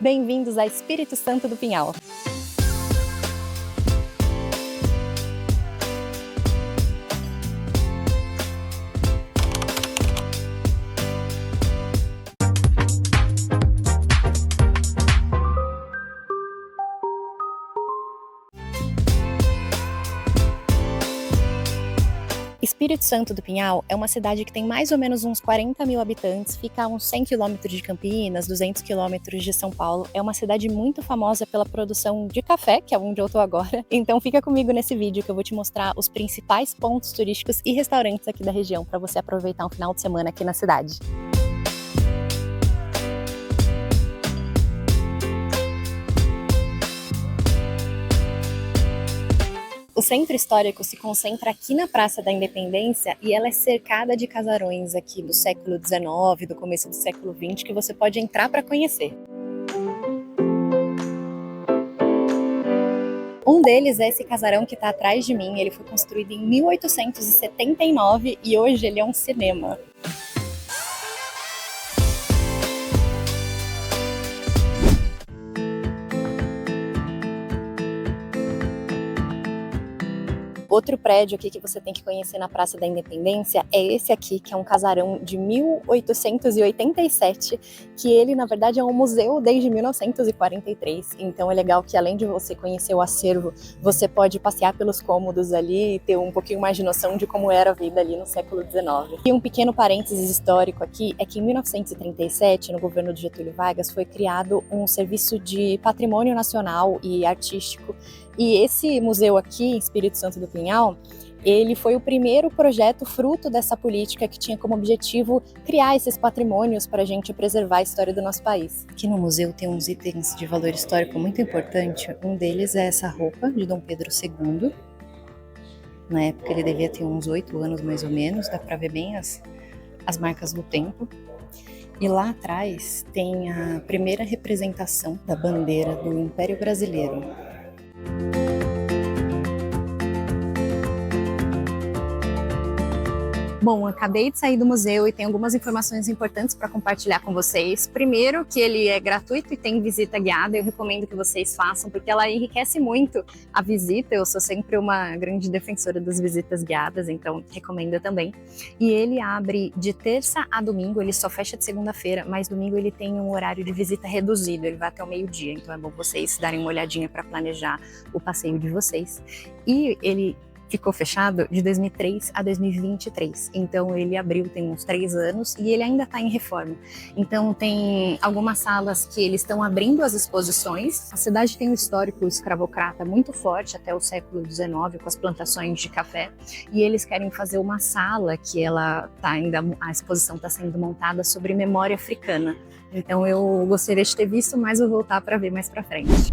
Bem-vindos a Espírito Santo do Pinhal. Espírito Santo do Pinhal é uma cidade que tem mais ou menos uns 40 mil habitantes, fica a uns 100 quilômetros de Campinas, 200 quilômetros de São Paulo. É uma cidade muito famosa pela produção de café, que é onde eu tô agora. Então fica comigo nesse vídeo que eu vou te mostrar os principais pontos turísticos e restaurantes aqui da região para você aproveitar um final de semana aqui na cidade. O centro histórico se concentra aqui na Praça da Independência e ela é cercada de casarões aqui do século XIX, do começo do século XX, que você pode entrar para conhecer. Um deles é esse casarão que está atrás de mim. Ele foi construído em 1879 e hoje ele é um cinema. Outro prédio aqui que você tem que conhecer na Praça da Independência é esse aqui, que é um casarão de 1887, que ele, na verdade, é um museu desde 1943. Então é legal que, além de você conhecer o acervo, você pode passear pelos cômodos ali e ter um pouquinho mais de noção de como era a vida ali no século XIX. E um pequeno parênteses histórico aqui é que em 1937, no governo de Getúlio Vargas, foi criado um serviço de patrimônio nacional e artístico. E esse museu aqui, Espírito Santo do Pinhal, ele foi o primeiro projeto fruto dessa política que tinha como objetivo criar esses patrimônios para a gente preservar a história do nosso país. Aqui no museu tem uns itens de valor histórico muito importante. Um deles é essa roupa de Dom Pedro II. Na época ele devia ter uns 8 anos mais ou menos, dá para ver bem as marcas do tempo. E lá atrás tem a primeira representação da bandeira do Império Brasileiro. Bom, acabei de sair do museu e tenho algumas informações importantes para compartilhar com vocês. Primeiro, que ele é gratuito e tem visita guiada. Eu recomendo que vocês façam, porque ela enriquece muito a visita. Eu sou sempre uma grande defensora das visitas guiadas, então recomendo também. E ele abre de terça a domingo, ele só fecha de segunda-feira, mas domingo ele tem um horário de visita reduzido, ele vai até o meio-dia, então é bom vocês darem uma olhadinha para planejar o passeio de vocês. E ele ficou fechado de 2003 a 2023, então ele abriu tem uns 3 anos e ele ainda está em reforma. Então tem algumas salas que eles estão abrindo as exposições. A cidade tem um histórico escravocrata muito forte até o século XIX, com as plantações de café, e eles querem fazer uma sala que ela tá ainda, a exposição está sendo montada sobre memória africana. Então eu gostaria de ter visto, mas vou voltar para ver mais para frente.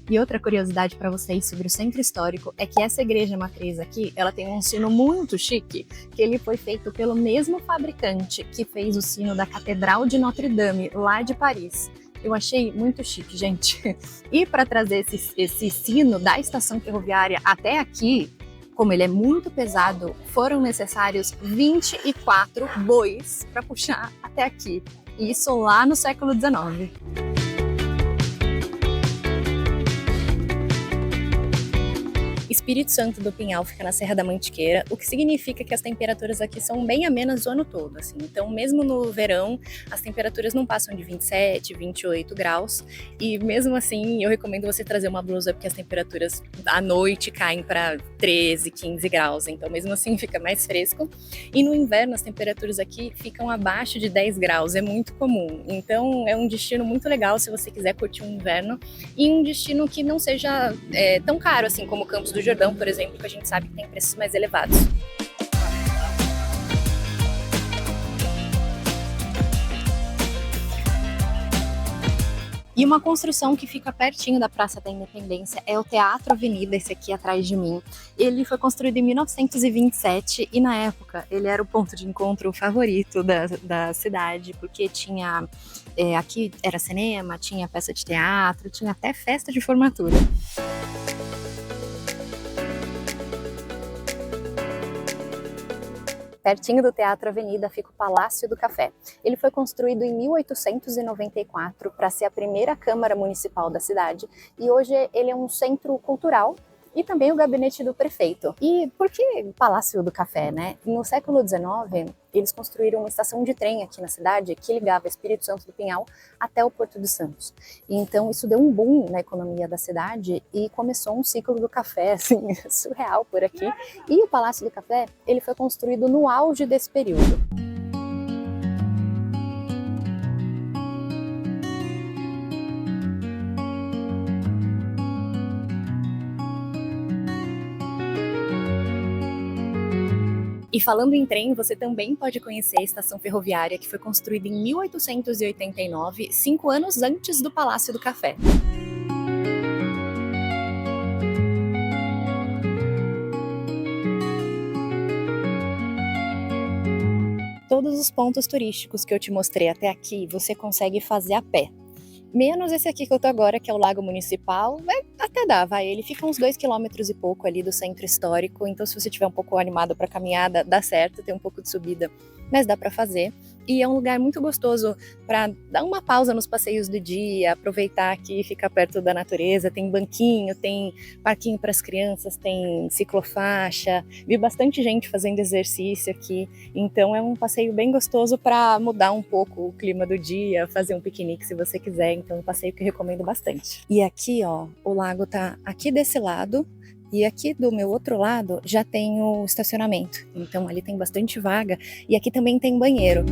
E outra curiosidade para vocês sobre o centro histórico é que essa igreja matriz aqui, ela tem um sino muito chique, que ele foi feito pelo mesmo fabricante que fez o sino da Catedral de Notre Dame, lá de Paris. Eu achei muito chique, gente. E para trazer esse sino da estação ferroviária até aqui, como ele é muito pesado, foram necessários 24 bois para puxar até aqui. E isso lá no século XIX. Espírito Santo do Pinhal fica na Serra da Mantiqueira, o que significa que as temperaturas aqui são bem amenas o ano todo, assim. Então, mesmo no verão, as temperaturas não passam de 27, 28 graus, e mesmo assim, eu recomendo você trazer uma blusa, porque as temperaturas à noite caem para 13, 15 graus, então mesmo assim fica mais fresco. E no inverno, as temperaturas aqui ficam abaixo de 10 graus, é muito comum. Então, é um destino muito legal se você quiser curtir um inverno, e um destino que não seja tão caro, assim, como Campos do Jordão, por exemplo, que a gente sabe que tem preços mais elevados. E uma construção que fica pertinho da Praça da Independência é o Teatro Avenida, esse aqui atrás de mim. Ele foi construído em 1927 e na época ele era o ponto de encontro favorito da cidade, porque tinha, aqui era cinema, tinha peça de teatro, tinha até festa de formatura. Pertinho do Teatro Avenida fica o Palácio do Café. Ele foi construído em 1894 para ser a primeira Câmara Municipal da cidade e hoje ele é um centro cultural e também o gabinete do prefeito. E por que Palácio do Café, né? No século XIX, eles construíram uma estação de trem aqui na cidade que ligava Espírito Santo do Pinhal até o Porto de Santos. E então isso deu um boom na economia da cidade e começou um ciclo do café, assim, surreal por aqui. E o Palácio do Café, ele foi construído no auge desse período. E falando em trem, você também pode conhecer a estação ferroviária que foi construída em 1889, 5 anos antes do Palácio do Café. Todos os pontos turísticos que eu te mostrei até aqui, você consegue fazer a pé. Menos esse aqui que eu tô agora, que é o Lago Municipal, até dá, vai. Ele fica uns 2 quilômetros e pouco ali do centro histórico, então se você tiver um pouco animado pra caminhada, dá certo, tem um pouco de subida, mas dá pra fazer. E é um lugar muito gostoso para dar uma pausa nos passeios do dia, aproveitar que fica perto da natureza, tem banquinho, tem parquinho para as crianças, tem ciclofaixa, vi bastante gente fazendo exercício aqui, então é um passeio bem gostoso para mudar um pouco o clima do dia, fazer um piquenique se você quiser, então é um passeio que eu recomendo bastante. E aqui, ó, o lago tá aqui desse lado, e aqui do meu outro lado já tem o estacionamento, então ali tem bastante vaga e aqui também tem banheiro.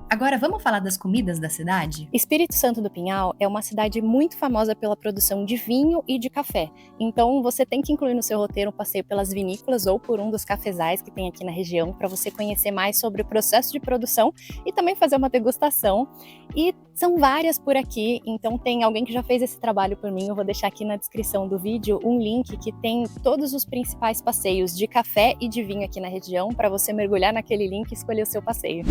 Agora vamos falar das comidas da cidade? Espírito Santo do Pinhal é uma cidade muito famosa pela produção de vinho e de café. Então você tem que incluir no seu roteiro um passeio pelas vinícolas ou por um dos cafezais que tem aqui na região para você conhecer mais sobre o processo de produção e também fazer uma degustação. E são várias por aqui, então tem alguém que já fez esse trabalho por mim. Eu vou deixar aqui na descrição do vídeo um link que tem todos os principais passeios de café e de vinho aqui na região para você mergulhar naquele link e escolher o seu passeio.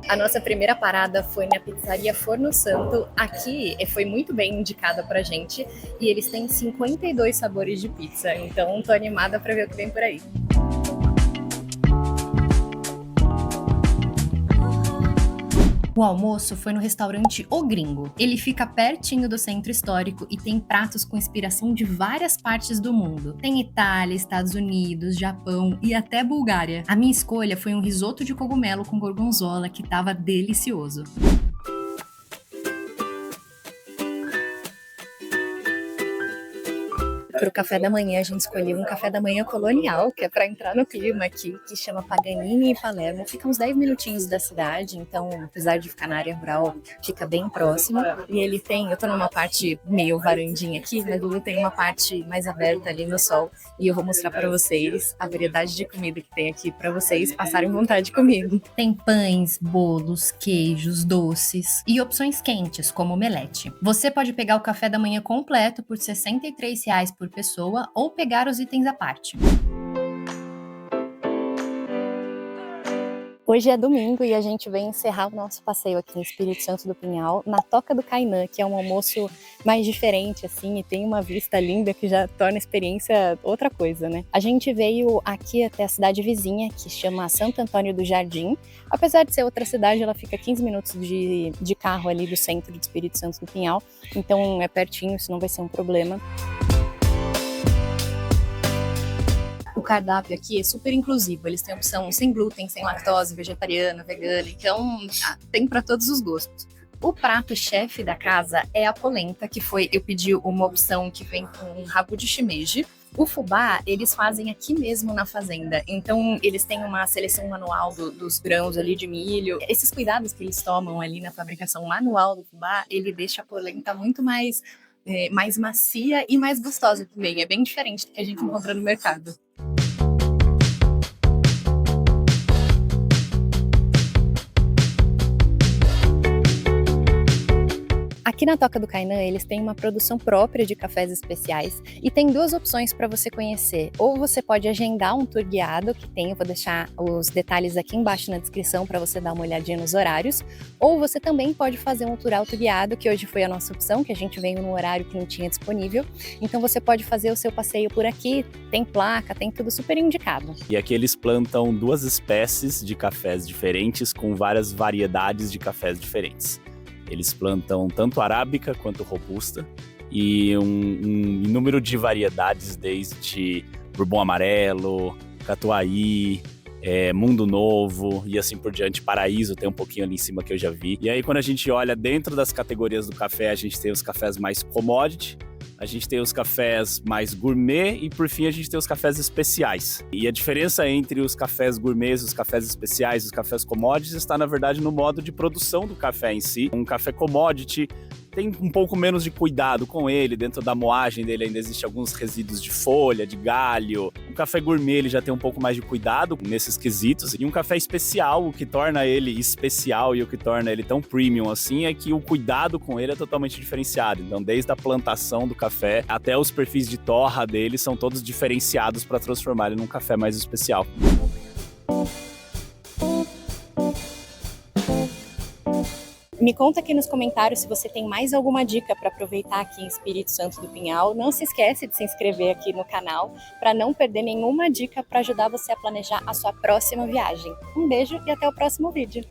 A nossa primeira parada foi na pizzaria Forno Santo. Aqui foi muito bem indicada pra gente e eles têm 52 sabores de pizza, então tô animada pra ver o que vem por aí. O almoço foi no restaurante O Gringo. Ele fica pertinho do centro histórico e tem pratos com inspiração de várias partes do mundo. Tem Itália, Estados Unidos, Japão e até Bulgária. A minha escolha foi um risoto de cogumelo com gorgonzola que estava delicioso. Para o café da manhã, a gente escolheu um café da manhã colonial, que é para entrar no clima aqui, que chama Paganini e Palermo. Fica uns 10 minutinhos da cidade, então, apesar de ficar na área rural, fica bem próximo. E ele tem, eu tô numa parte meio varandinha aqui, mas ele tem uma parte mais aberta ali no sol. E eu vou mostrar para vocês a variedade de comida que tem aqui, para vocês passarem vontade comigo. Tem pães, bolos, queijos, doces e opções quentes, como omelete. Você pode pegar o café da manhã completo por R$ 63 por pessoa ou pegar os itens à parte. Hoje é domingo e a gente vem encerrar o nosso passeio aqui no Espírito Santo do Pinhal, na Toca do Cainã, que é um almoço mais diferente, assim, e tem uma vista linda que já torna a experiência outra coisa, né? A gente veio aqui até a cidade vizinha, que chama Santo Antônio do Jardim. Apesar de ser outra cidade, ela fica 15 minutos de carro ali do centro do Espírito Santo do Pinhal, então é pertinho, isso não vai ser um problema. O cardápio aqui é super inclusivo, eles têm opção sem glúten, sem lactose, vegetariana, vegana, então tem para todos os gostos. O prato-chefe da casa é a polenta, que eu pedi uma opção que vem com rabo de shimeji. O fubá, eles fazem aqui mesmo na fazenda, então eles têm uma seleção manual dos grãos ali de milho. Esses cuidados que eles tomam ali na fabricação manual do fubá, ele deixa a polenta muito mais macia e mais gostosa também, é bem diferente do que a gente encontra no mercado. Aqui Aqui na Toca do Cainan, eles têm uma produção própria de cafés especiais e tem duas opções para você conhecer. Ou você pode agendar um tour guiado, que tem, eu vou deixar os detalhes aqui embaixo na descrição para você dar uma olhadinha nos horários, ou você também pode fazer um tour autoguiado, que hoje foi a nossa opção, que a gente veio no horário que não tinha disponível. Então você pode fazer o seu passeio por aqui, tem placa, tem tudo super indicado. E aqui eles plantam 2 espécies de cafés diferentes com várias variedades de cafés diferentes. Eles plantam tanto arábica quanto robusta e um número de variedades, desde bourbon amarelo, catuai, mundo novo e assim por diante. Paraíso tem um pouquinho ali em cima que eu já vi. E aí quando a gente olha dentro das categorias do café, a gente tem os cafés mais commodity, a gente tem os cafés mais gourmet e, por fim, a gente tem os cafés especiais. E a diferença entre os cafés gourmets, os cafés especiais e os cafés commodities está, na verdade, no modo de produção do café em si. Um café commodity tem um pouco menos de cuidado com ele, dentro da moagem dele ainda existe alguns resíduos de folha, de galho. Um café gourmet ele já tem um pouco mais de cuidado nesses quesitos. E um café especial, o que torna ele especial e o que torna ele tão premium assim, é que o cuidado com ele é totalmente diferenciado. Então, desde a plantação do café até os perfis de torra dele são todos diferenciados para transformar ele num café mais especial. Me conta aqui nos comentários se você tem mais alguma dica para aproveitar aqui em Espírito Santo do Pinhal. Não se esquece de se inscrever aqui no canal para não perder nenhuma dica para ajudar você a planejar a sua próxima viagem. Um beijo e até o próximo vídeo.